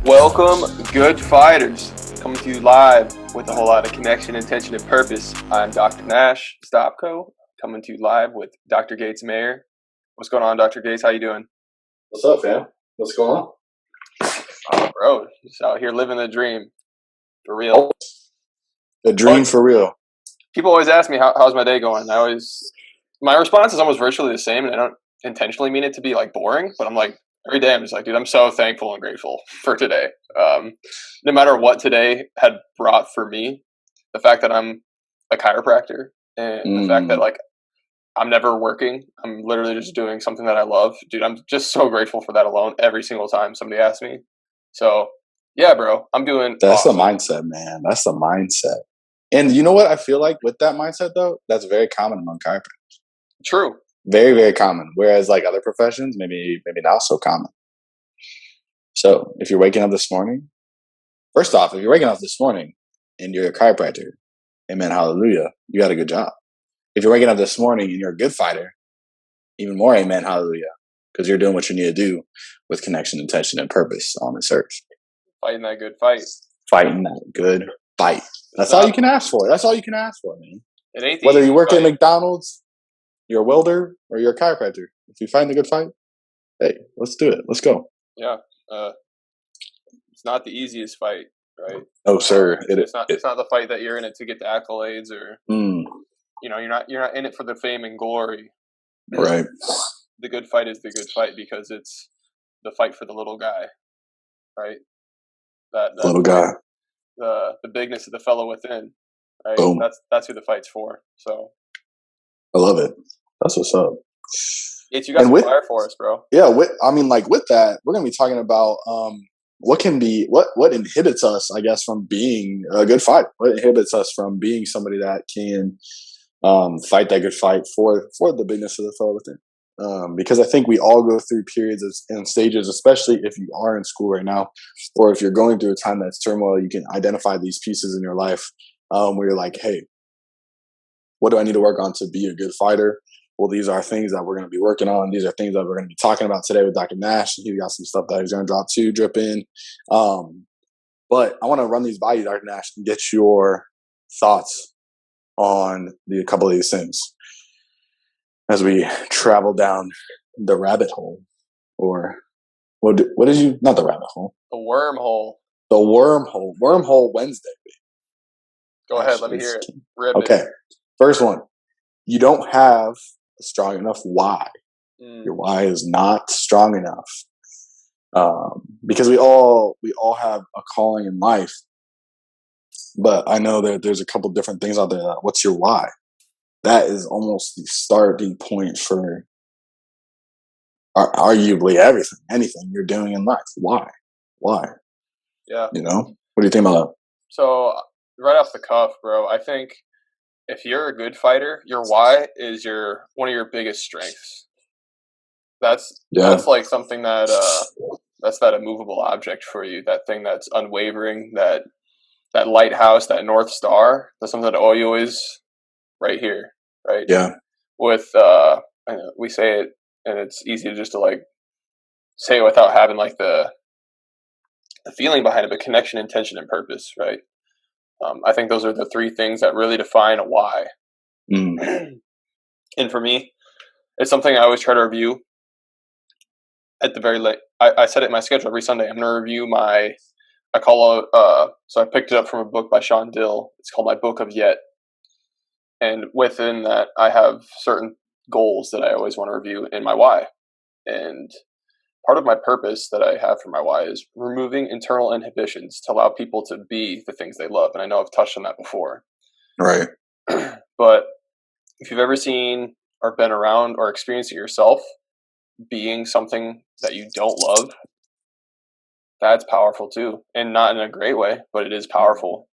Welcome, good fighters. Coming to you live with a whole lot of connection, intention, and purpose. I'm Dr. Nash Stopco, coming to you live with Dr. Gates Mayer. What's going on, Dr. Gates? How you doing? What's up, fam? What's going on? Oh, bro, just out here living the dream, for real. The dream for real. People always ask me, how's my day going? My response is almost virtually the same, and I don't intentionally mean it to be like boring, but I'm like, every day I'm just like, dude, I'm so thankful and grateful for today. No matter what today had brought for me, the fact that I'm a chiropractor and the fact that like I'm never working, I'm literally just doing something that I love, dude, I'm just so grateful for that alone every single time somebody asks me. So yeah, bro, I'm doing That's awesome. the mindset, man. That's the mindset. And you know what I feel like with that mindset, though? That's very common among chiropractors. True. Very, very common. Whereas like other professions, maybe not so common. So if you're waking up this morning, first off, if you're waking up this morning and you're a chiropractor, amen, hallelujah, you got a good job. If you're waking up this morning and you're a good fighter, even more amen, hallelujah, because you're doing what you need to do with connection, intention, and purpose on this earth. Fighting that good fight. Fighting that good fight. That's all you can ask for. That's all you can ask for, man. It ain't Whether you work fight. at McDonald's, you're a welder, or you're a chiropractor. If you find a good fight, hey, let's do it. Let's go. Yeah. It's not the easiest fight, right? Oh, sir. It's not the fight that you're in it to get the accolades or you know, you're not in it for the fame and glory. Right. The good fight is the good fight because it's the fight for the little guy, right? That little guy. The bigness of the fellow within, right? Boom. That's who the fight's for. So I love it. That's what's up. It's you got some fire for us, bro. Yeah, with that, we're gonna be talking about what inhibits us, I guess, from being a good fighter. What inhibits us from being somebody that can fight that good fight for the bigness of the fellow within. Because I think we all go through periods and stages, especially if you are in school right now, or if you're going through a time that's turmoil, you can identify these pieces in your life where you're like, hey, what do I need to work on to be a good fighter? Well, these are things that we're going to be working on. These are things that we're going to be talking about today with Dr. Nash. He's got some stuff that he's going to drip in. But I want to run these by you, Dr. Nash, and get your thoughts on a couple of these things as we travel down the rabbit hole, or not the rabbit hole, the wormhole. The wormhole Wednesday. Go ahead, let me hear it. Okay, first one. You don't have a strong enough why. Your why is not strong enough, because we all have a calling in life. But I know that there's a couple different things out there. What's your why? That is almost the starting point for arguably anything you're doing in life. Why? Yeah. You know, what do you think about that? So right off the cuff, bro, I think if you're a good fighter, your why is one of your biggest strengths. That's like something that that's that immovable object for you, that thing that's unwavering, that lighthouse, that North Star. That's something that you always right here, right? Yeah. With we say it, and it's easy to just to like say it without having like the feeling behind it, but connection, intention, and purpose, right? I think those are the three things that really define a why. And for me, it's something I always try to review at the very late. I set it in my schedule every Sunday. I'm going to review so I picked it up from a book by Sean Dill. It's called My Book of Yet. And within that, I have certain goals that I always want to review in my why. And part of my purpose that I have for my why is removing internal inhibitions to allow people to be the things they love. And I know I've touched on that before. Right. But if you've ever seen or been around or experienced it yourself, being something that you don't love, that's powerful too. And not in a great way, but it is powerful.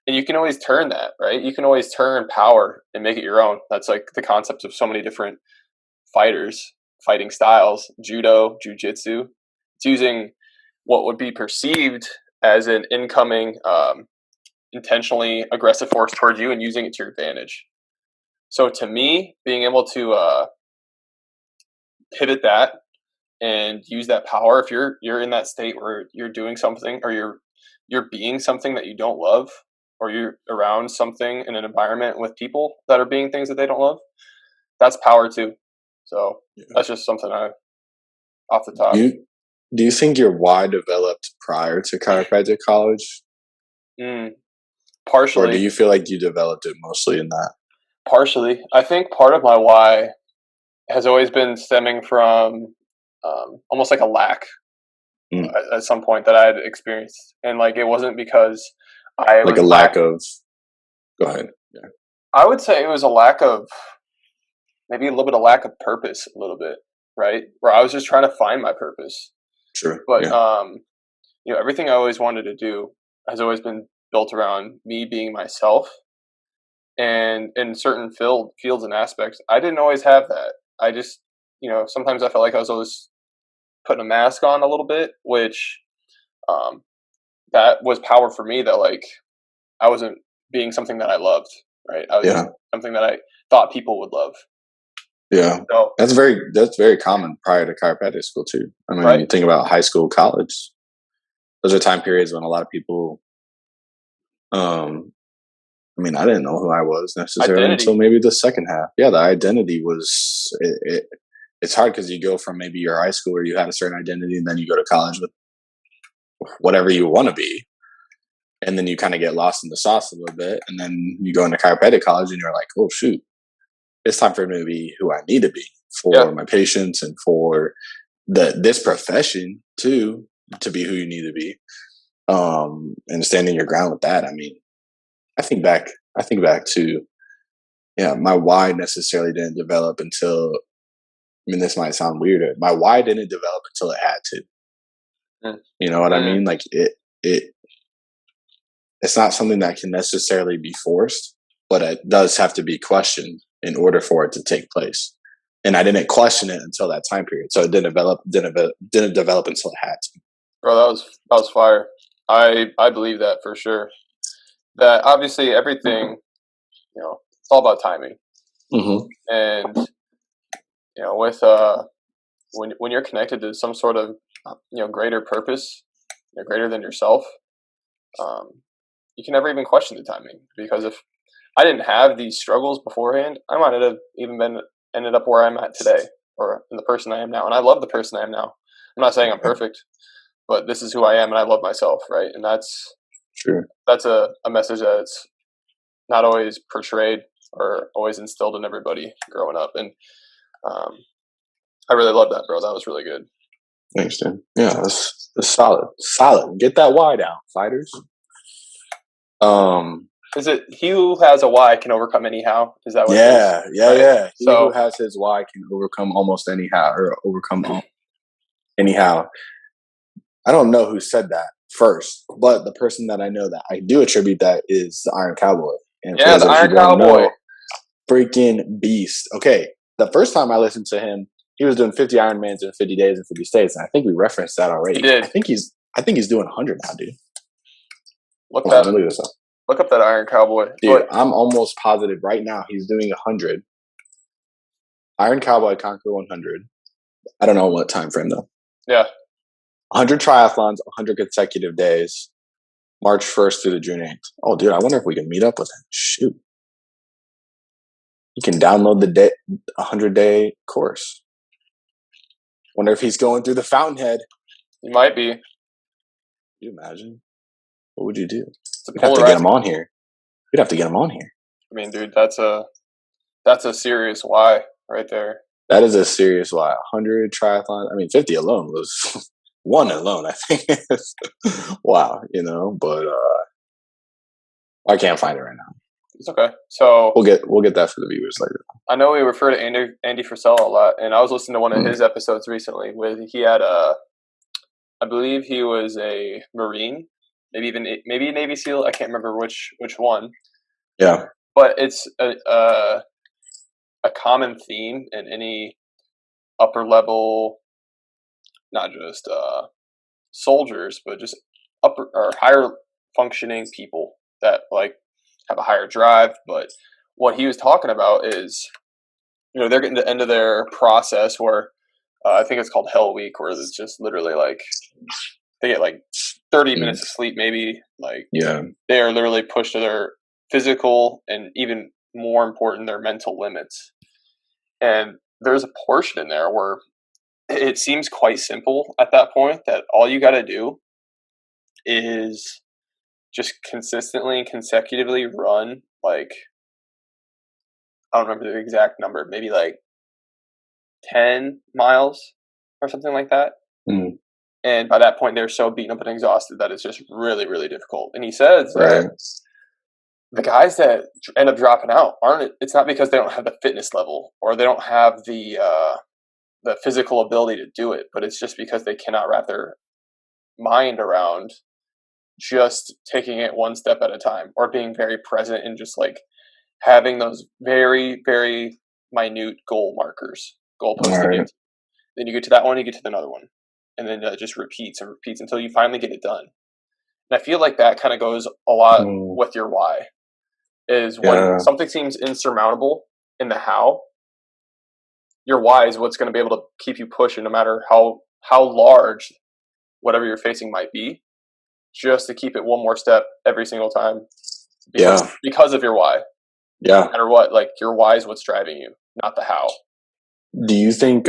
And you can always turn that, right? You can always turn power and make it your own. That's like the concept of so many different fighters, fighting styles, judo, jujitsu. It's using what would be perceived as an incoming, intentionally aggressive force towards you and using it to your advantage. So to me, being able to pivot that and use that power. If you're in that state where you're doing something, or you're being something that you don't love, or you're around something in an environment with people that are being things that they don't love, that's power too. So that's just something off the top. Do you think your why developed prior to chiropractic college? Partially. Or do you feel like you developed it mostly in that? Partially. I think part of my why has always been stemming from almost like a lack at some point that I had experienced. And like, it wasn't because I like was a lack of, go ahead. Yeah. I would say it was a lack of, maybe a little bit of lack of purpose, a little bit, right? Where I was just trying to find my purpose. True. But, everything I always wanted to do has always been built around me being myself. And in certain fields and aspects, I didn't always have that. I just, sometimes I felt like I was always putting a mask on a little bit, which that was power for me, that like I wasn't being something that I loved, right? I was just something that I thought people would love. Yeah. So, that's very common prior to chiropractic school too. I mean, you think about high school, college, those are time periods when a lot of people, I didn't know who I was necessarily until maybe the second half. Yeah, the identity was, it's hard because you go from maybe your high school where you had a certain identity, and then you go to college with whatever you want to be. And then you kind of get lost in the sauce a little bit. And then you go into chiropractic college and you're like, oh, shoot, it's time for me to be who I need to be for my patients and for this profession too, to be who you need to be. And standing your ground with that. I mean, I think back to, my why necessarily didn't develop until, this might sound weird. My why didn't develop until it had to. You know what I mean? Like it's not something that can necessarily be forced, but it does have to be questioned in order for it to take place. And I didn't question it until that time period. So it didn't develop until it had to. Bro, that was fire. I believe that for sure. That obviously everything, it's all about timing. Mm-hmm. And with when you're connected to some sort of greater purpose, greater than yourself, you can never even question the timing. Because if I didn't have these struggles beforehand, I might have even ended up where I'm at today, or in the person I am now. And I love the person I am now. I'm not saying I'm perfect, but this is who I am, and I love myself, right? And that's true. That's a message that's not always portrayed or always instilled in everybody growing up. And I really love that, bro. That was really good. Thanks, dude. Yeah, that's solid. Get that why down, fighters. Is it he who has a why can overcome anyhow? Is that what it is? Yeah. He who has his why can overcome almost anyhow, or overcome anyhow. I don't know who said that first, but the person that I know that I do attribute that is the Iron Cowboy. And the Iron Cowboy. Freaking beast. Okay, the first time I listened to him, he was doing 50 Ironmans in 50 days and 50 states, and I think we referenced that already. He did. I think he's doing 100 now, dude. Look this up. Look up that Iron Cowboy. Dude, I'm almost positive right now he's doing 100. Iron Cowboy Conquer 100. I don't know what time frame though. Yeah. 100 triathlons, 100 consecutive days, March 1st through the June 8th. Oh, dude, I wonder if we can meet up with him. Shoot. You can download the 100-day course. Wonder if he's going through the Fountainhead. He might be. Can you imagine? What would you do? We'd have to get him on here. We'd have to get him on here. I mean, dude, that's a serious why right there. That is a serious why. 100 triathlons. 50 alone was one alone, I think. Wow, but I can't find it right now. It's okay. So we'll get that for the viewers later. I know we refer to Andy Frisell a lot, and I was listening to one of his episodes recently where he had I believe he was a Marine, maybe a Navy SEAL. I can't remember which one. Yeah. But it's a common theme in any upper level, not just soldiers, but just upper or higher functioning people that like have a higher drive. But what he was talking about is, they're getting to the end of their process where I think it's called Hell Week, where it's just literally like they get like 30 minutes of sleep, maybe. Like, they are literally pushed to their physical and, even more important, their mental limits. And there's a portion in there where it seems quite simple at that point, that all you got to do is just consistently and consecutively run, like, I don't remember the exact number, maybe like 10 miles or something like that. Mm. And by that point, they're so beaten up and exhausted that it's just really, really difficult. And he says that the guys that end up dropping out it's not because they don't have the fitness level or they don't have the physical ability to do it, but it's just because they cannot wrap their mind around just taking it one step at a time, or being very present and just like having those very, very minute goalposts to get to. Then you get to that one, you get to another one, and then it just repeats and repeats until you finally get it done. And I feel like that kind of goes a lot with your why. Is when something seems insurmountable in the how, your why is what's going to be able to keep you pushing, no matter how large whatever you're facing might be, just to keep it one more step every single time. Because of your why. No matter what, like, your why is what's driving you, not the how. Do you think?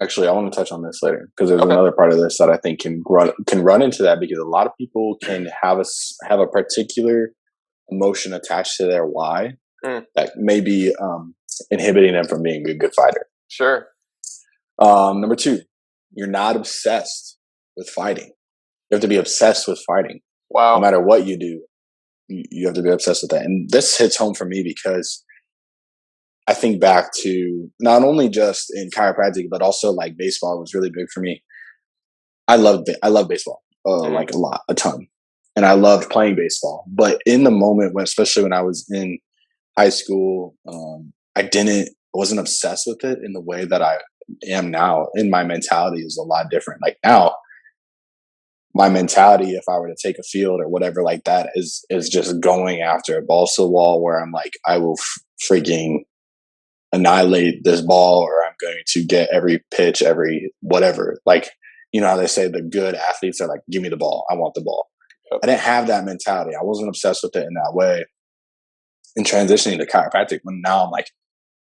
Actually, I want to touch on this later, because there's another part of this that I think can run into that, because a lot of people can have a particular emotion attached to their why that may be inhibiting them from being a good fighter. Sure. Number 2, you're not obsessed with fighting. You have to be obsessed with fighting. Wow. No matter what you do, you have to be obsessed with that. And this hits home for me because I think back to not only just in chiropractic, but also like baseball was really big for me. I love baseball, like a ton. And I loved playing baseball. But in the moment, especially when I was in high school, I wasn't obsessed with it in the way that I am now. And my mentality is a lot different. Like now, my mentality, if I were to take a field or whatever like that, is just going after a balls to the wall, where I'm like, I will freaking annihilate this ball, or I'm going to get every pitch, every whatever. Like, you know how they say the good athletes are like, give me the ball, I want the ball. I didn't have that mentality. I wasn't obsessed with it in that way. In transitioning to chiropractic, now I'm like,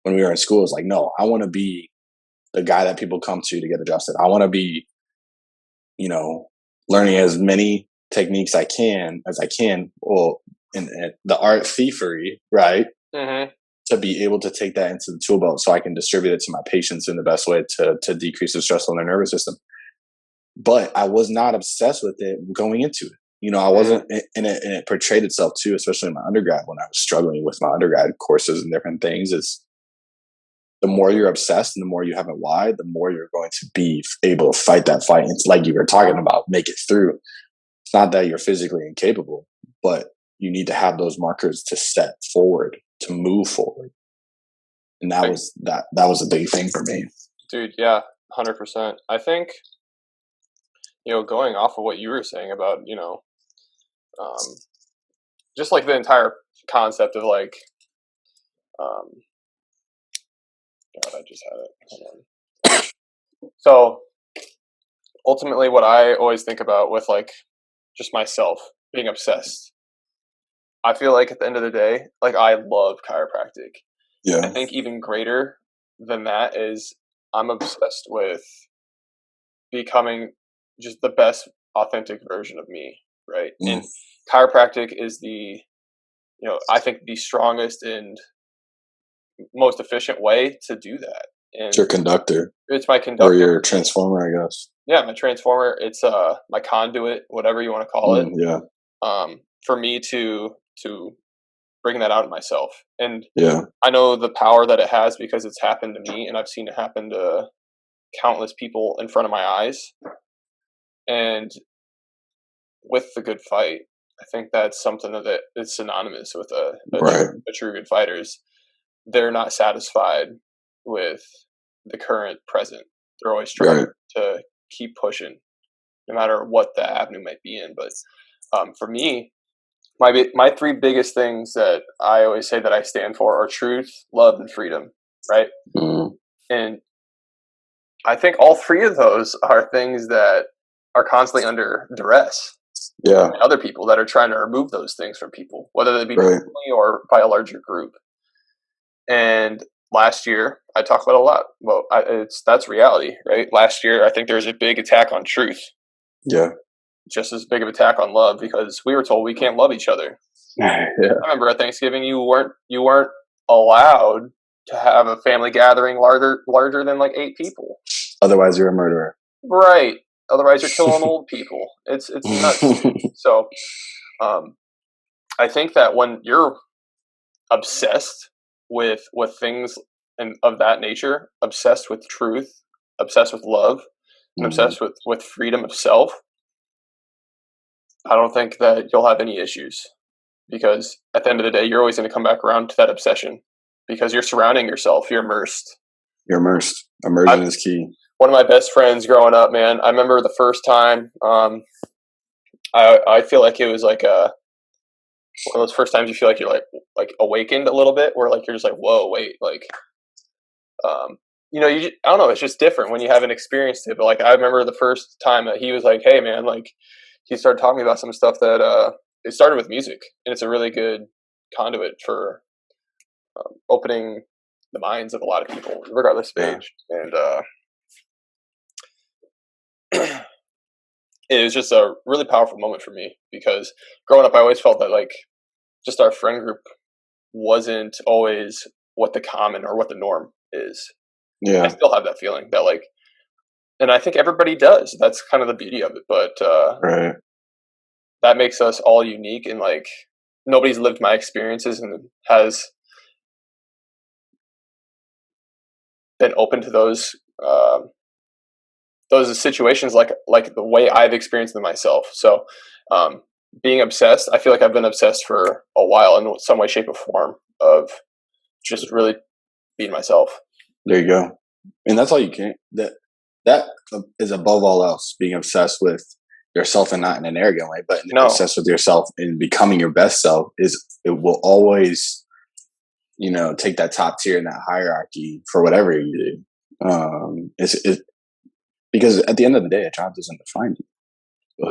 when we were in school, it's like, no, I want to be the guy that people come to get adjusted. I want to be, learning as many techniques as I can. Well, in the art thievery, right? Mm-hmm. To be able to take that into the tool belt so I can distribute it to my patients in the best way to decrease the stress on their nervous system. But I was not obsessed with it going into it. I wasn't, and it portrayed itself too, especially in my undergrad, when I was struggling with my undergrad courses and different things. Is the more you're obsessed and the more you have a why, the more you're going to be able to fight that fight. It's like you were talking about, make it through. It's not that you're physically incapable, but you need to have those markers to step forward, to move forward. And that was a big thing for me. Dude, yeah, 100%. I think, going off of what you were saying about, just like the entire concept of like, God, I just had it. Hold on. So ultimately, what I always think about with like just myself being obsessed, I feel like at the end of the day, like, I love chiropractic. Yeah. I think even greater than that is I'm obsessed with becoming just the best authentic version of me, right? And chiropractic is I think the strongest and most efficient way to do that. And it's your conductor. It's my conductor. Or your transformer, I guess. Yeah, my transformer. It's my conduit, whatever you want to call it. Yeah. For me to bring that out in myself. And I know the power that it has because it's happened to me, and I've seen it happen to countless people in front of my eyes. And with the good fight, I think that's something that is synonymous with a true good fighters. They're not satisfied with the current present. They're always trying to keep pushing, no matter what the avenue might be in. But for me, my 3 biggest things that I always say that I stand for are truth, love, and freedom, right? And I think all three of those are things that are constantly under duress. Yeah. By other people that are trying to remove those things from people, whether they be Right. personally or by a larger group. And last year, I talk about a lot. Well, that's reality, right? Last year, I think there was a big attack on truth. Yeah. Just as big of attack on love, because we were told we can't love each other. Yeah. I remember at Thanksgiving, you weren't allowed to have a family gathering larger than like 8 people. Otherwise, you're a murderer. Right. Otherwise, you're killing old people. It's nuts. So, I think that when you're obsessed with things and of that nature, obsessed with truth, obsessed with love, and obsessed with freedom of self, I don't think that you'll have any issues, because at the end of the day, you're always going to come back around to that obsession, because you're surrounding yourself. You're immersed. You're immersed. Immersion is key. One of my best friends growing up, man, I remember the first time, I feel like it was like one of those first times you feel like you're like awakened a little bit, where like you're just like, whoa, wait, like, I don't know, it's just different when you haven't experienced it. But like, I remember the first time that he was like, hey man, like, he started talking about some stuff that it started with music, and it's a really good conduit for opening the minds of a lot of people, regardless of age. And it was just a really powerful moment for me, because growing up, I always felt that like just our friend group wasn't always what the common or what the norm is. Yeah. I still have that feeling that like, and I think everybody does. That's kind of the beauty of it. But right. That makes us all unique, and like nobody's lived my experiences and has been open to those situations like the way I've experienced them myself. So being obsessed, I feel like I've been obsessed for a while in some way, shape, or form of just really being myself. There you go. And that's all you can. That is above all else, being obsessed with yourself, and not in an arrogant way, but obsessed with yourself and becoming your best self. It will always, take that top tier in that hierarchy for whatever you do. Because at the end of the day, a job doesn't define you.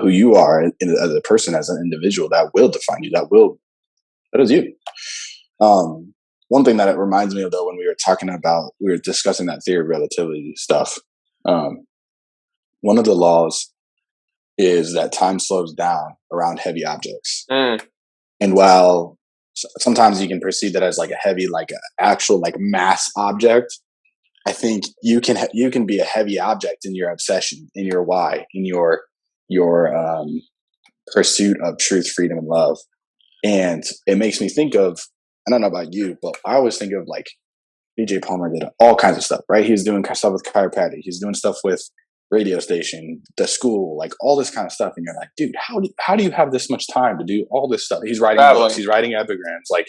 Who you are as a person, as an individual, that will define you. That is you. One thing that it reminds me of, though, when we were discussing that theory of relativity stuff. One of the laws is that time slows down around heavy objects. And while sometimes you can perceive that as like a heavy, like an actual like mass object, I think you can be a heavy object in your obsession, in your why, in your pursuit of truth, freedom, and love. And it makes me think of, I don't know about you, but I always think of like BJ Palmer did all kinds of stuff, right? He's doing stuff with chiropractic. He's doing stuff with radio station, the school, like all this kind of stuff. And you're like, dude, how do you have this much time to do all this stuff? He's writing books. He's writing epigrams. Like,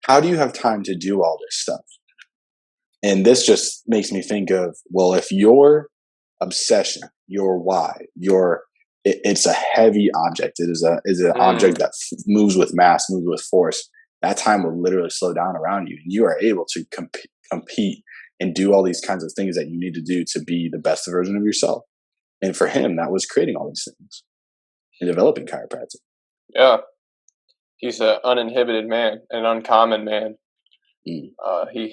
how do you have time to do all this stuff? And this just makes me think of, well, if your obsession, your why, it's a heavy object. It is an object that moves with mass, moves with force. That time will literally slow down around you, and you are able to compete and do all these kinds of things that you need to do to be the best version of yourself. And for him, that was creating all these things and developing chiropractic. Yeah. He's an uninhibited man, an uncommon man. He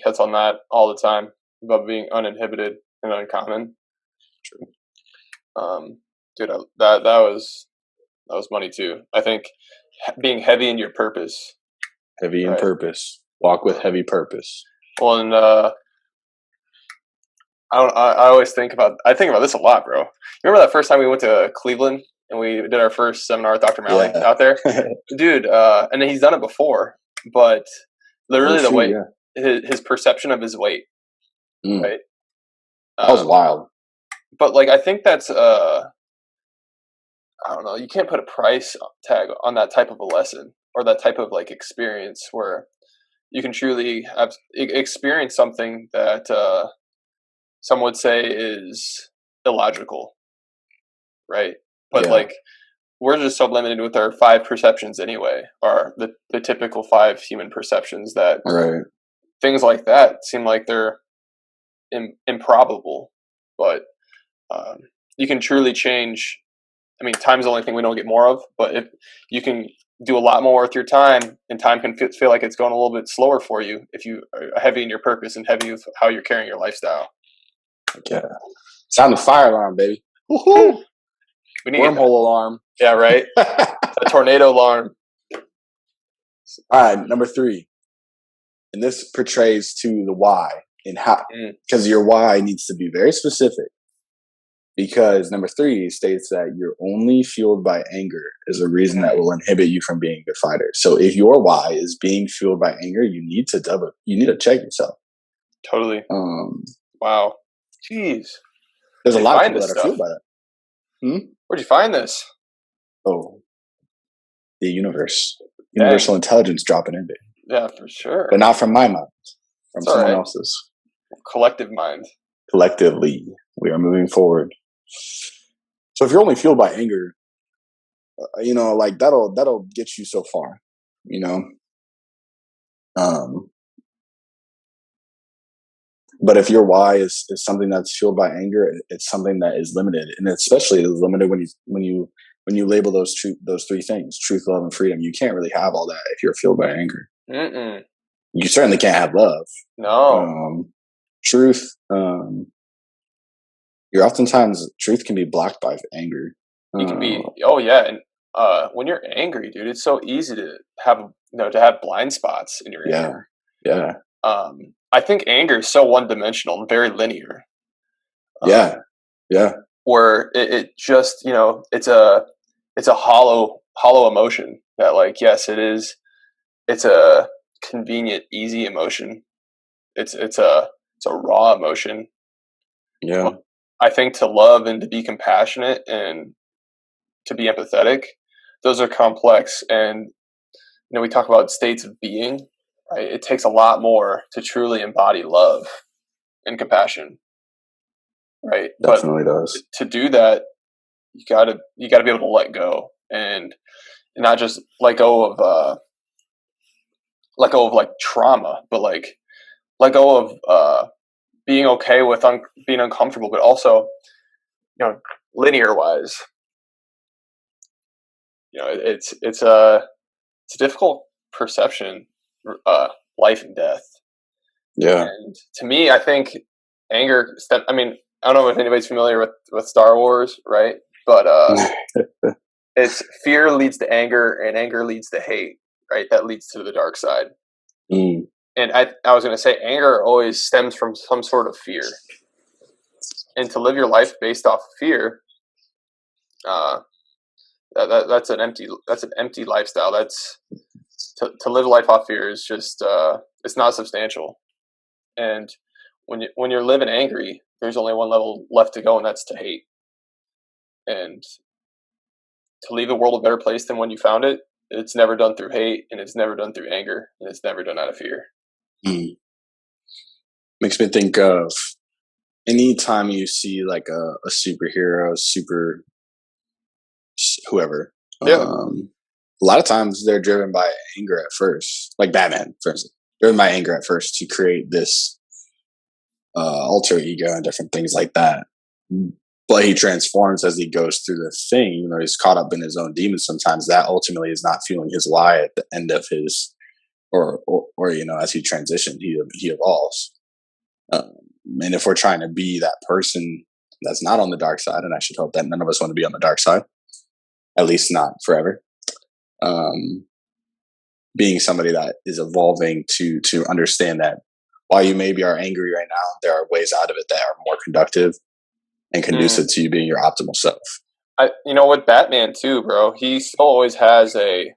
hits on that all the time about being uninhibited and uncommon. True. Dude, that was money too. I think being heavy in your purpose. Heavy in purpose. Walk with heavy purpose. Well, and I always think about this a lot, bro. You remember that first time we went to Cleveland and we did our first seminar with Dr. Malley out there? Dude, and he's done it before, but literally the way his perception of his weight, right? That was wild. But like, I think that's I don't know. You can't put a price tag on that type of a lesson or that type of like experience where you can truly experience something that some would say is illogical, right? But like, we're just so limited with our 5 perceptions anyway, or the typical 5 human perceptions that things like that seem like they're improbable, but you can truly change. I mean, time's the only thing we don't get more of, but if you can do a lot more with your time, and time can feel like it's going a little bit slower for you if you are heavy in your purpose and heavy with how you're carrying your lifestyle. Yeah. Sound the fire alarm, baby. Woohoo! We need Wormhole alarm. Yeah, right. A tornado alarm. All right, number 3. And this portrays to the why and how, because your why needs to be very specific. Because number 3 states that you're only fueled by anger is a reason that will inhibit you from being a good fighter. So if your why is being fueled by anger, you need to check yourself. Totally. Wow. Jeez. There's a lot of people that are fueled by that. Where'd you find this? Oh, the universe. Universal intelligence dropping in, baby. Yeah, for sure. But not from my mind, from someone else's. Collective mind. Collectively, we are moving forward. So if you're only fueled by anger, like that'll get you so far, But if your why is something that's fueled by anger, it's something that is limited, and especially is limited when you label those 3 things: truth, love, and freedom. You can't really have all that if you're fueled by anger. You certainly can't have love. No. Truth. Oftentimes truth can be blocked by anger. You can be. Oh yeah, and when you're angry, dude, it's so easy to have blind spots in your anger. Yeah. I think anger is so one-dimensional and very linear. Yeah. Where it just, it's a hollow emotion that, like, yes, it is. It's a convenient, easy emotion. It's a raw emotion. Yeah. I think to love and to be compassionate and to be empathetic, those are complex. And we talk about states of being. Right? It takes a lot more to truly embody love and compassion, right? Definitely does. To do that, you gotta be able to let go and not just let go of like trauma, but like let go of being okay with being uncomfortable, but also linear wise, it's a difficult perception. Life and death. Yeah. And to me, I think anger. I mean, I don't know if anybody's familiar with Star Wars, right? But it's fear leads to anger, and anger leads to hate, right? That leads to the dark side. And I was going to say, anger always stems from some sort of fear, and to live your life based off of fear, that's an empty lifestyle. That's to live life off fear is just it's not substantial. And when you're living angry, there's only one level left to go, and that's to hate. And to leave the world a better place than when you found it, it's never done through hate, and it's never done through anger, and it's never done out of fear. Makes me think of anytime you see like a superhero, whoever. Yeah. A lot of times they're driven by anger at first, like Batman, for instance. Driven by anger at first to create this alter ego and different things like that. But he transforms as he goes through the thing. He's caught up in his own demons. Sometimes that ultimately is not fueling his why at the end of his, or as he transitions, he evolves. And if we're trying to be that person that's not on the dark side, and I should hope that none of us want to be on the dark side, at least not forever. Being somebody that is evolving to understand that while you maybe are angry right now, there are ways out of it that are more conductive and conducive to you being your optimal self. With Batman too, bro, he still always has it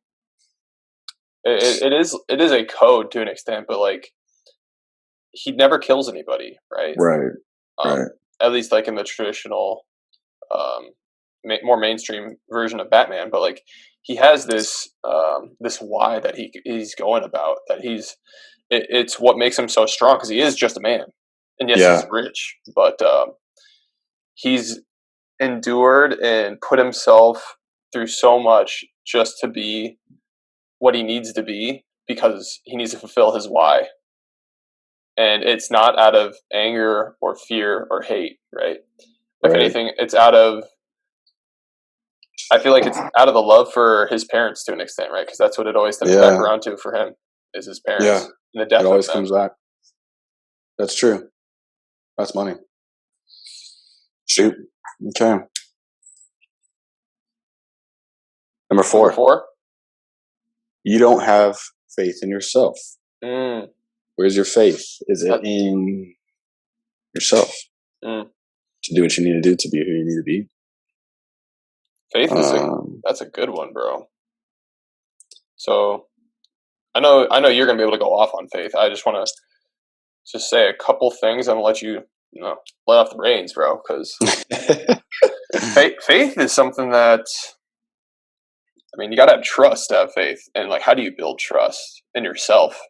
is a code to an extent, but like he never kills anybody, right? Right. At least like in the traditional, more mainstream version of Batman, but like he has this why that he's going about, that it's what makes him so strong, because he is just a man, and yes, he's rich, but he's endured and put himself through so much just to be what he needs to be, because he needs to fulfill his why. and it's not out of anger or fear or hate, right? If Right. anything, I feel like it's out of the love for his parents to an extent, right? Because that's what it always stems back around to for him, is his parents and the death it always of them. comes back. That's true. That's money. Shoot. Okay. Number 4. Number 4? You don't have faith in yourself. Mm. Where's your faith? Is it in yourself? To do what you need to do to be who you need to be? Faith is that's a good one, bro. So I know you're gonna be able to go off on faith. I just want to just say a couple things and let you let off the reins, bro. Because faith is something that, I mean, you gotta have trust to have faith, and like, how do you build trust in yourself?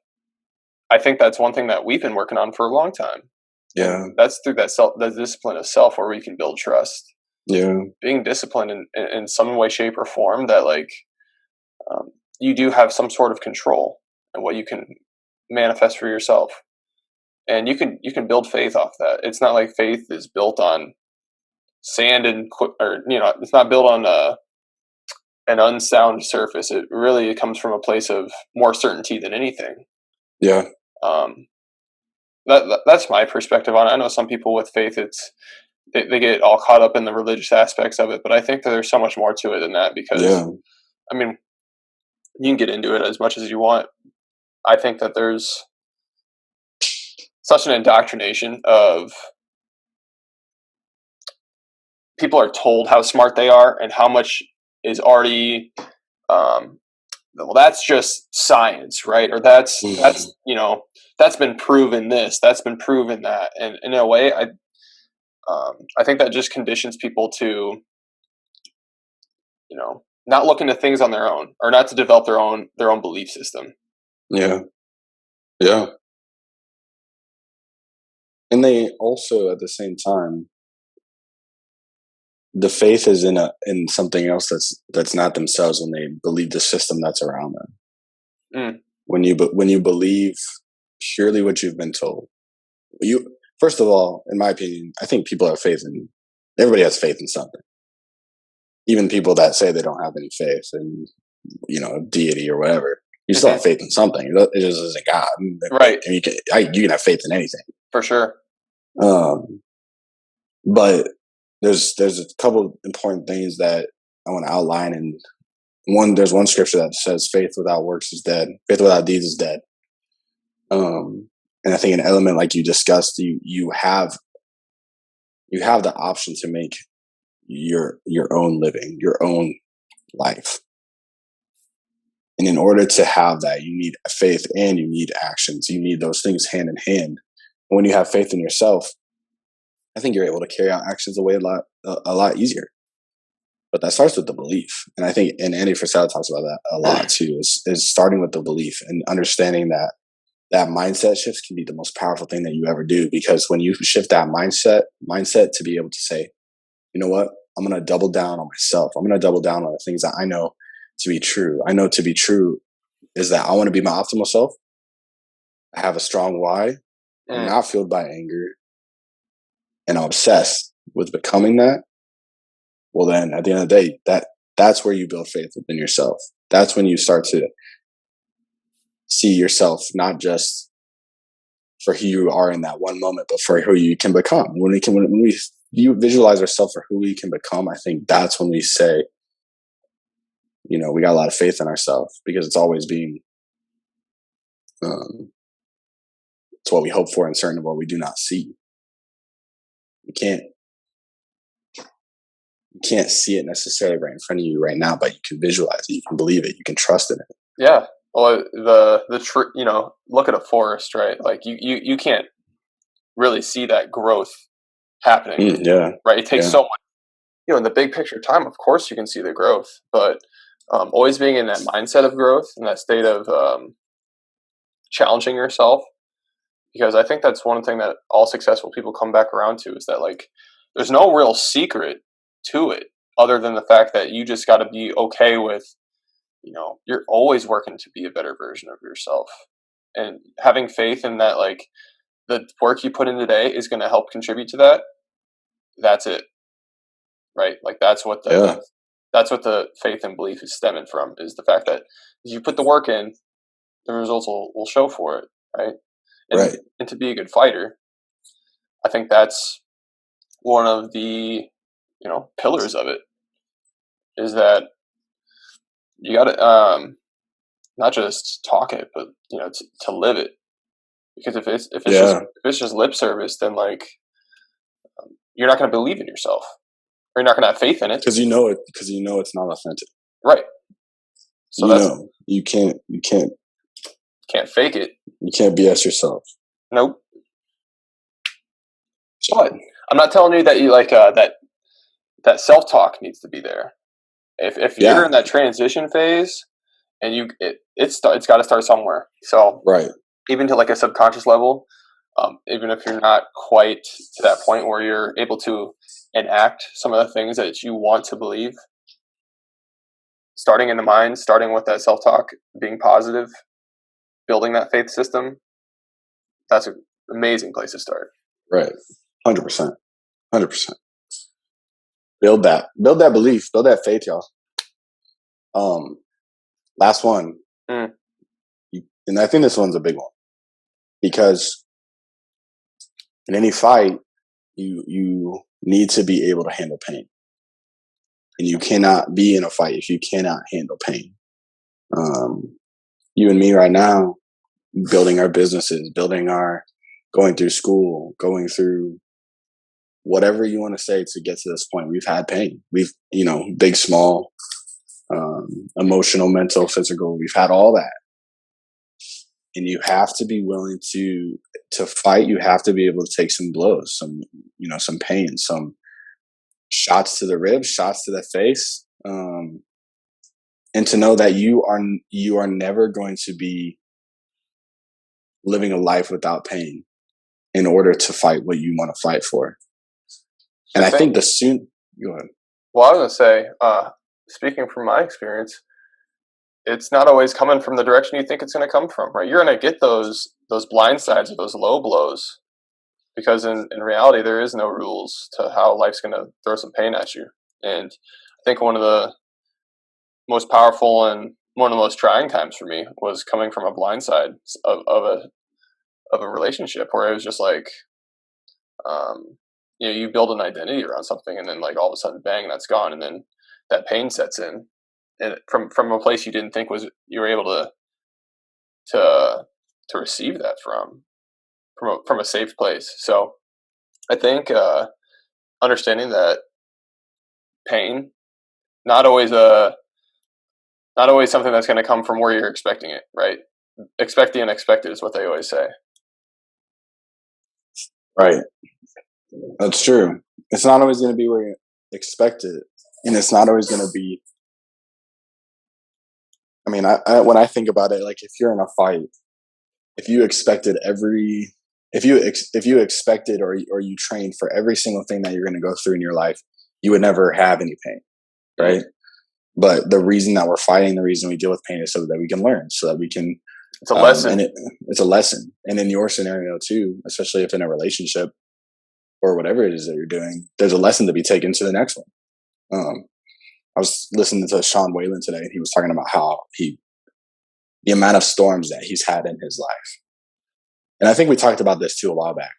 I think that's one thing that we've been working on for a long time. Yeah, and that's through that discipline of self, where we can build trust. Yeah, being disciplined in some way, shape, or form, that like you do have some sort of control and what you can manifest for yourself, and you can build faith off that. It's not like faith is built on sand or it's not built on an unsound surface. It really comes from a place of more certainty than anything. Yeah. That's my perspective on it. I know some people with faith, they get all caught up in the religious aspects of it, but I think that there's so much more to it than that, because I mean, you can get into it as much as you want. I think that there's such an indoctrination of people are told how smart they are and how much is already well, that's just science, right? Or that's that's been proven this, that's been proven that, and in a way, I think that just conditions people to not look into things on their own, or not to develop their own belief system. Yeah. And they also, at the same time, the faith is in something else that's not themselves, when they believe the system that's around them. When you believe purely what you've been told, first of all, in my opinion, I think people have faith in everybody has faith in something. Even people that say they don't have any faith in deity or whatever, you still have faith in something. It just isn't God, right? And you can have faith in anything, for sure. But there's a couple important things that I want to outline. And there's one scripture that says, faith without works is dead. Faith without deeds is dead. And I think an element like you discussed, you have the option to make your own living, your own life. And in order to have that, you need faith and you need actions. You need those things hand in hand. And when you have faith in yourself, I think you're able to carry out actions away a lot easier. But that starts with the belief. And I think, and Andy Frisell talks about that a lot too, is starting with the belief and understanding that mindset shifts can be the most powerful thing that you ever do. Because when you shift that mindset to be able to say, you know what, I'm going to double down on myself. I'm going to double down on the things that I know to be true. I know to be true is that I want to be my optimal self. I have a strong why. I'm not fueled by anger. And I'm obsessed with becoming that. Well, then at the end of the day, that's where you build faith within yourself. That's when you start to see yourself not just for who you are in that one moment, but for who you can become. When you visualize ourselves for who we can become, I think that's when we say, we got a lot of faith in ourselves, because it's always being, it's what we hope for and certain of what we do not see. You can't see it necessarily right in front of you right now, but you can visualize it, you can believe it, you can trust in it. Yeah. Well, look at a forest, right? Like you can't really see that growth happening. Right. It takes so much, in the big picture time, of course you can see the growth, but always being in that mindset of growth, in that state of challenging yourself, because I think that's one thing that all successful people come back around to, is that like there's no real secret to it, other than the fact that you just got to be okay with, you're always working to be a better version of yourself, and having faith in that, like, the work you put in today is going to help contribute to that, that's it, right? Like that's what the faith and belief is stemming from, is the fact that if you put the work in, the results will show for it, right? And to be a good fighter, I think that's one of the pillars of it, is that you got to not just talk it, but to live it. Because if it's just lip service, then like you're not going to believe in yourself, or you're not going to have faith in it because you know it's not authentic, right? So you can't fake it. You can't BS yourself. Nope. But I'm not telling you that you like that self-talk needs to be there. If you're in that transition phase, and it's got to start somewhere. So even to like a subconscious level, even if you're not quite to that point where you're able to enact some of the things that you want to believe, starting in the mind, starting with that self-talk, being positive, building that faith system, that's an amazing place to start. Right. 100%. 100%. Build that belief, build that faith, y'all. Last one. And I think this one's a big one, because in any fight, you need to be able to handle pain, and you cannot be in a fight if you cannot handle pain. You and me right now, building our businesses, going through school, going through whatever you want to say to get to this point. We've had pain. We've, big, small, emotional, mental, physical. We've had all that. And you have to be willing to fight. You have to be able to take some blows, some pain, some shots to the ribs, shots to the face. And to know that you are never going to be living a life without pain in order to fight what you want to fight for. And I think go ahead. Well, I was going to say, speaking from my experience, it's not always coming from the direction you think it's going to come from, right? You're going to get those blind sides or those low blows, because in reality, there is no rules to how life's going to throw some pain at you. And I think one of the most powerful and one of the most trying times for me was coming from a blind side of a relationship, where it was just like, you build an identity around something, and then like all of a sudden, bang, that's gone, and then that pain sets in, and from a place you didn't think you were able to receive that from a safe place. So I think understanding that pain, not always something that's going to come from where you're expecting it, right? Expect the unexpected is what they always say. Right. That's true. It's not always going to be where you expect it. And it's not always going to be. I mean, when I think about it, like if you're in a fight, if you expected or you trained for every single thing that you're going to go through in your life, you would never have any pain, right? But the reason that we're fighting, the reason we deal with pain, is so that we can learn, so that we can. It's a lesson. And it's a lesson. And in your scenario too, especially if in a relationship or whatever it is that you're doing, there's a lesson to be taken to the next one. I was listening to Sean Whalen today, and he was talking about how the amount of storms that he's had in his life. And I think we talked about this too a while back.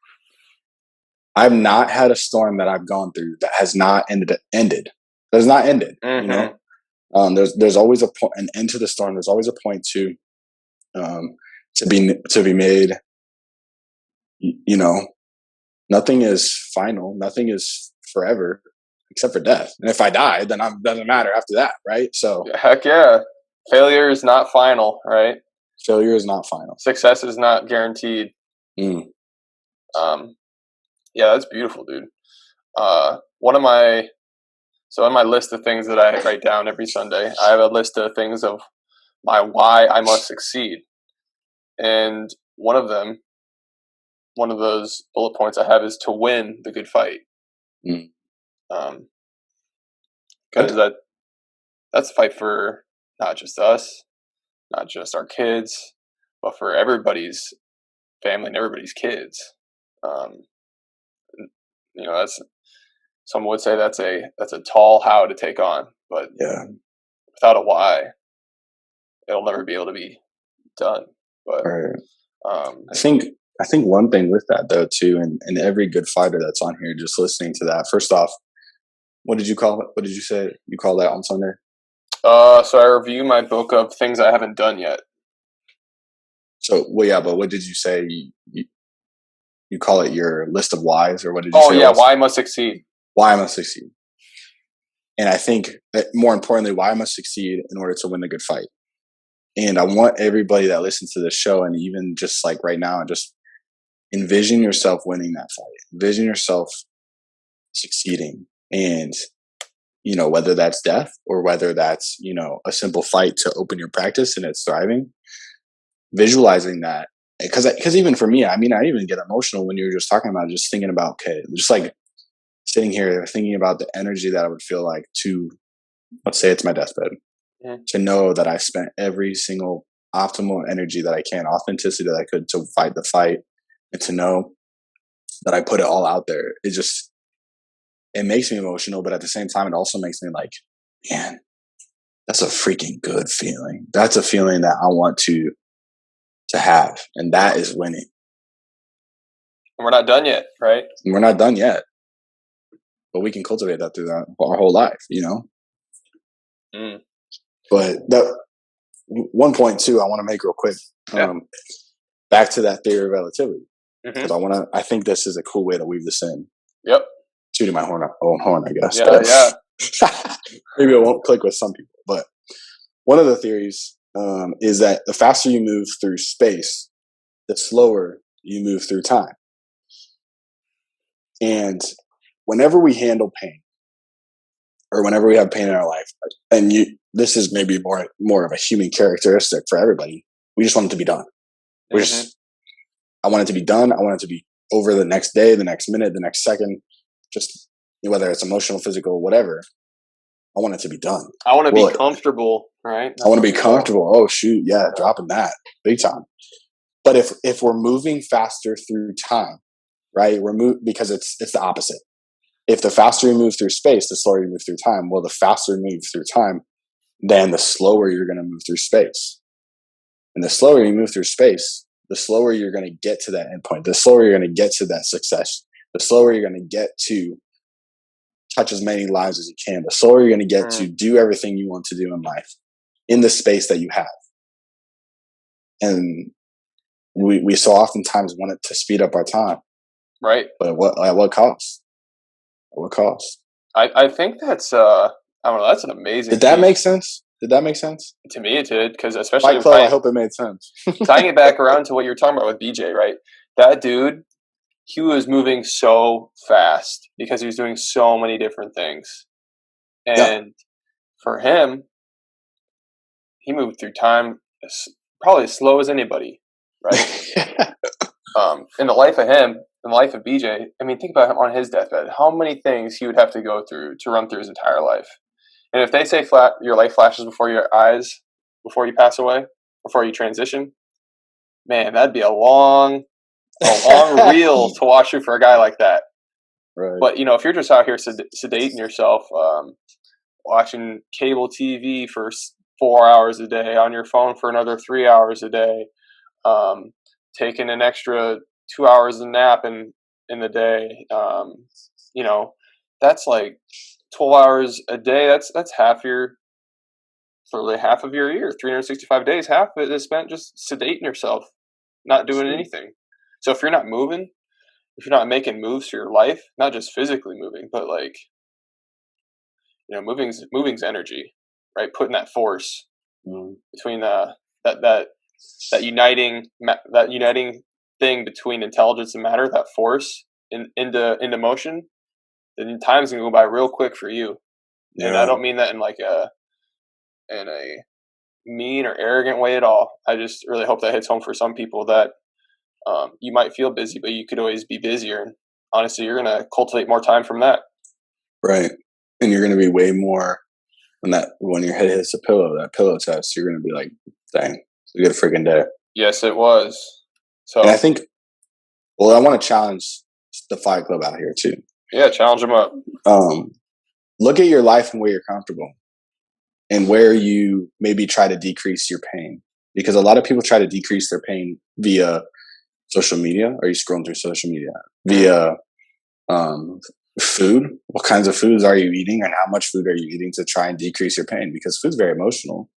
I've not had a storm that I've gone through that has not ended. There's not ended. Mm-hmm. There's always an end to the storm. There's always a point to be made. Nothing is final. Nothing is forever, except for death. And if I die, then it doesn't matter after that, right? So heck yeah, failure is not final, right? Failure is not final. Success is not guaranteed. Yeah, that's beautiful, dude. On my list of things that I write down every Sunday, I have a list of things of my why I must succeed. And one of those bullet points I have is to win the good fight. Because that's a fight for not just us, not just our kids, but for everybody's family and everybody's kids. You know, that's some would say that's a tall how to take on, but without a why, it'll never be able to be done. But I think one thing with that though too, and every good fighter that's on here just listening to that. First off, what did you call it? What did you say you call that on Sunday? So I review my book of things I haven't done yet. So but what did you say? You call it your list of whys, or what did you say? Oh yeah, why I must succeed. Why I must succeed. And I think that more importantly, why I must succeed in order to win the good fight. And I want everybody that listens to this show, and even just like right now, just envision yourself winning that fight. Envision yourself succeeding. And, you know, whether that's death or whether that's, you know, a simple fight to open your practice and it's thriving, visualizing that. Because even for me, I mean, I even get emotional when you're just talking about just thinking about, okay, just like sitting here thinking about the energy that I would feel like to, let's say it's my deathbed, to know that I spent every single optimal energy that I can, authenticity that I could to fight the fight, and to know that I put it all out there. It makes me emotional, but at the same time, it also makes me like, man, that's a freaking good feeling. That's a feeling that I want to have. And that is winning. And we're not done yet, right? And we're not done yet. But we can cultivate that through our whole life, you know? But that one point too, I want to make real quick. Back to that theory of relativity. Because I think this is a cool way to weave this in. Yep. Tooting my own horn, I guess. Yeah. Maybe it won't click with some people. But one of the theories is that the faster you move through space, the slower you move through time. And whenever we handle pain, or whenever we have pain in our life, and this is maybe more of a human characteristic for everybody, we just want it to be done. I want it to be done. I want it to be over the next day, the next minute, the next second, just whether it's emotional, physical, whatever. I want it to be done. I want to be comfortable, right? I want to be comfortable. Oh shoot, yeah, dropping that big time. But if we're moving faster through time, right? Because it's the opposite. If the faster you move through space, the slower you move through time. Well, the faster you move through time, then the slower you're going to move through space. And the slower you move through space, the slower you're going to get to that endpoint. The slower you're going to get to that success. The slower you're going to get to touch as many lives as you can. The slower you're going to get to do everything you want to do in life in the space that you have. And we so oftentimes want it to speed up our time. Right. But at what cost? At what cost? I think that's I don't know, that's an amazing Did that make sense? To me it did, because especially Fight Club, I hope it made sense. Tying it back around to what you were talking about with BJ, right? That dude, he was moving so fast because he was doing so many different things. And for him, he moved through time probably as slow as anybody, right? In the life of him, in the life of BJ, I mean, think about him on his deathbed. How many things he would have to go through to run through his entire life. And if they say your life flashes before your eyes, before you pass away, before you transition, man, that'd be a long reel to watch through for a guy like that. Right. But, you know, if you're just out here sedating yourself, watching cable TV for 4 hours a day, on your phone for another 3 hours a day, taking an extra 2 hours of nap in the day, you know, that's like 12 hours a day. That's half of your year, 365 days. Half of it is spent just sedating yourself, not doing anything. So if you're not moving, if you're not making moves for your life, not just physically moving, but like, you know, moving's energy, right? Putting that force between that uniting thing between intelligence and matter, that force into motion, then time's gonna go by real quick for you. Yeah. And I don't mean that in a mean or arrogant way at all. I just really hope that hits home for some people that you might feel busy, but you could always be busier. And honestly, you're going to cultivate more time from that. Right. And you're going to be way more when your head hits the pillow, that pillow test, you're going to be like, dang, it's a good freaking day. Yes, it was. So, and I think Well, I want to challenge the Fight Club out here too. Yeah, challenge them up. Look at your life and where you're comfortable, and where you maybe try to decrease your pain. Because a lot of people try to decrease their pain via social media. Are you scrolling through social media? Via food. What kinds of foods are you eating, and how much food are you eating to try and decrease your pain? Because food's very emotional.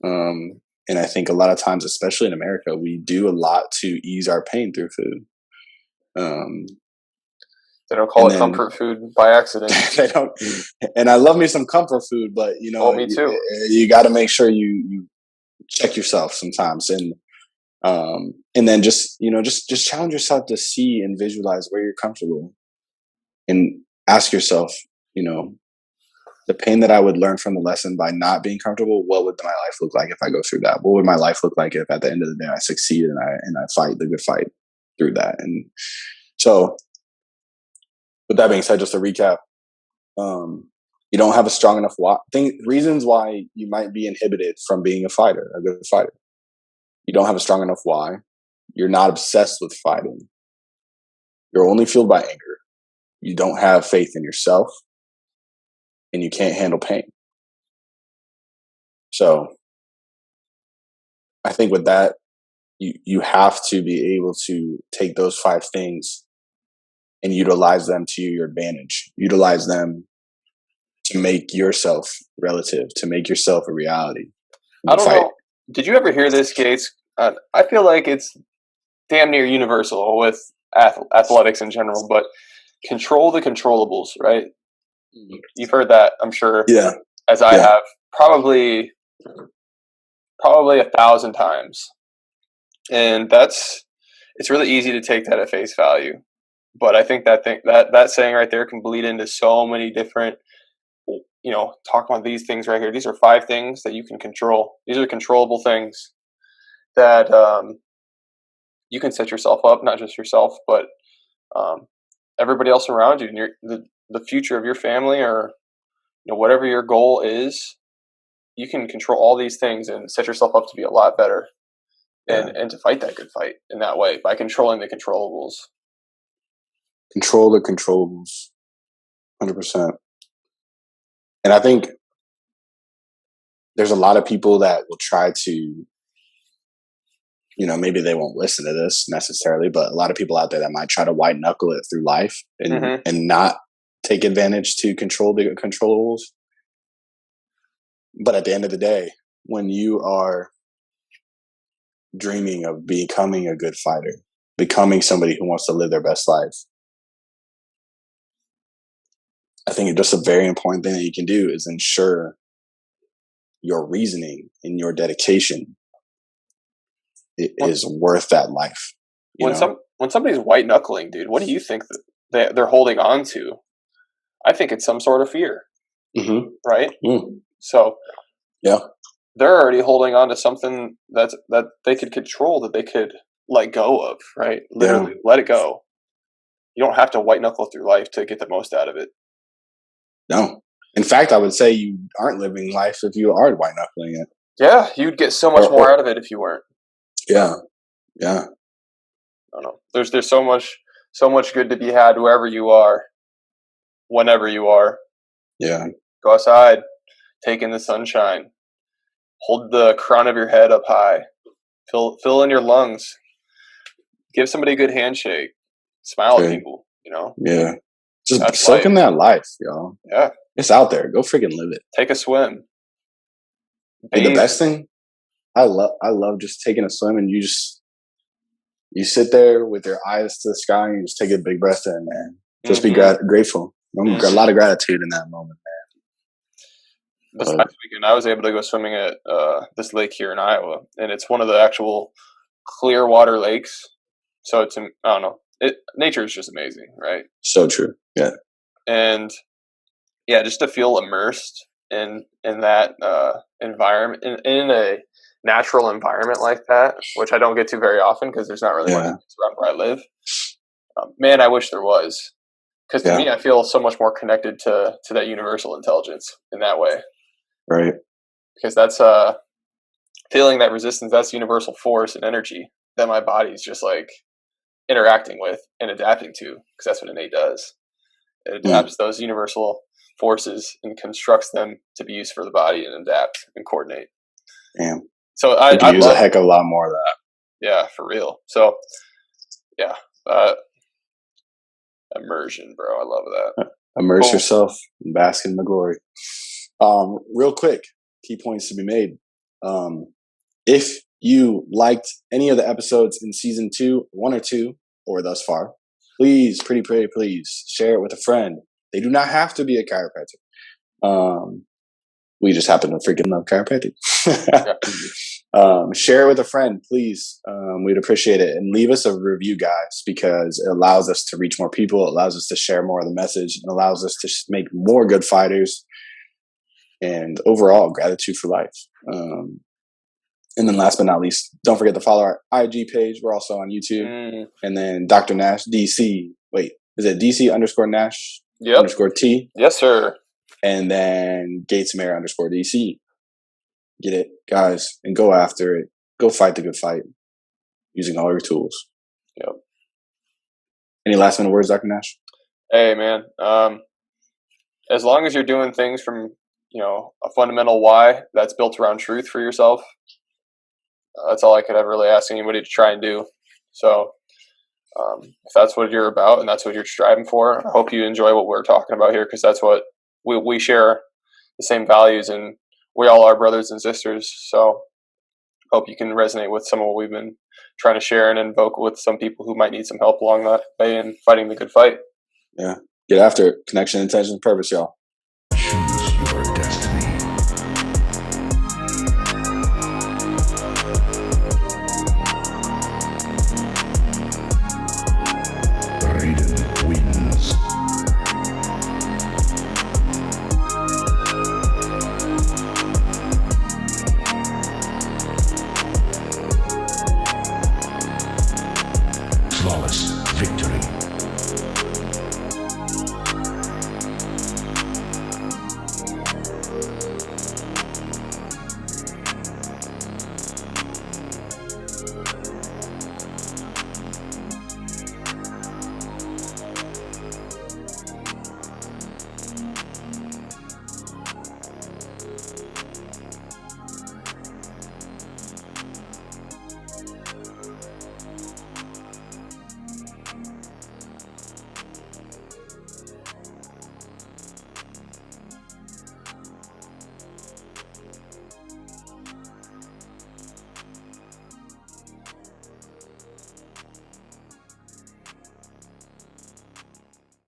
And I think a lot of times, especially in America, we do a lot to ease our pain through food. They don't call it comfort food by accident. They don't. And I love me some comfort food, but me too. You got to make sure you check yourself sometimes, and then just challenge yourself to see and visualize where you're comfortable, and ask yourself, the pain that I would learn from the lesson by not being comfortable, what would my life look like if I go through that? What would my life look like if at the end of the day I succeed and I fight the good fight through that? And so, with that being said, just to recap, you don't have a strong enough reasons why you might be inhibited from being a good fighter. You don't have a strong enough why. You're not obsessed with fighting. You're only fueled by anger. You don't have faith in yourself, and you can't handle pain. So I think with that, you have to be able to take those 5 things and utilize them to your advantage. Utilize them to make yourself relative, to make yourself a reality. I don't know. Did you ever hear this, Gates? I feel like it's damn near universal with athletics in general, but control the controllables, right? You've heard that, I'm sure. Yeah. As I have probably 1,000 times. And it's really easy to take that at face value. But I think that saying right there can bleed into so many different, talk about these things right here. These are 5 things that you can control. These are controllable things that you can set yourself up, not just yourself, but everybody else around you, and the future of your family, or whatever your goal is. You can control all these things and set yourself up to be a lot better, and to fight that good fight in that way by controlling the controllables. Control the controllables, 100%. And I think there's a lot of people that will try to, maybe they won't listen to this necessarily, but a lot of people out there that might try to white knuckle it through life and not take advantage to control the controllables. But at the end of the day, when you are dreaming of becoming a good fighter, becoming somebody who wants to live their best life, I think it's just a very important thing that you can do is ensure your reasoning and your dedication is worth that life. When somebody's white knuckling, dude, what do you think that they're holding on to? I think it's some sort of fear, right? So, they're already holding on to something that they could control, that they could let go of, right? Literally, let it go. You don't have to white knuckle through life to get the most out of it. No. In fact, I would say you aren't living life if you are white knuckling it. Yeah, you'd get so much more out of it if you weren't. Yeah. I don't know. There's so much good to be had wherever you are, whenever you are. Yeah. Go outside, take in the sunshine, hold the crown of your head up high, fill in your lungs, give somebody a good handshake, smile at people. Yeah. Just soak in that life, y'all. Yeah. It's out there. Go freaking live it. Take a swim. The best thing, I love just taking a swim, and you sit there with your eyes to the sky and you just take a big breath in, man. Just be grateful. A lot of gratitude in that moment, man. This past weekend, I was able to go swimming at this lake here in Iowa, and it's one of the actual clear water lakes. So I don't know. Nature is just amazing, right? So true. Yeah. And just to feel immersed in that environment, in a natural environment like that, which I don't get to very often because there's not really much around where I live. Man, I wish there was, because to me, I feel so much more connected to that universal intelligence in that way. Right. Because that's feeling that resistance, that's universal force and energy that my body's just like interacting with and adapting to, because that's what innate does. It adapts those universal forces and constructs them to be used for the body and adapt and coordinate. Damn. So I could use a heck of a lot more of that. Yeah, for real. So yeah, immersion, bro. I love that. Immerse yourself and bask in the glory. Real quick, key points to be made. If you liked any of the episodes in season 2, 1 or 2, or thus far, please, please share it with a friend. They do not have to be a chiropractor. We just happen to freaking love chiropractic. Share it with a friend, please. We'd appreciate it. And leave us a review, guys, because it allows us to reach more people. It allows us to share more of the message and allows us to make more good fighters. And overall, gratitude for life. And then last but not least, don't forget to follow our IG page. We're also on YouTube. And then Dr. Nash, DC. Wait, is it DC _ Nash _ T? Yes, sir. And then Gatesmare _ DC. Get it, guys, and go after it. Go fight the good fight using all your tools. Yep. Any last minute words, Dr. Nash? Hey, man. As long as you're doing things from, a fundamental why that's built around truth for yourself, that's all I could ever really ask anybody to try and do. So if that's what you're about and that's what you're striving for, I hope you enjoy what we're talking about here, because that's what we share the same values, and we all are brothers and sisters. So hope you can resonate with some of what we've been trying to share and invoke with some people who might need some help along that way in fighting the good fight. Yeah. Get after it. Connection, intention, purpose, y'all. Choose your destiny. Raiden wins. Flawless.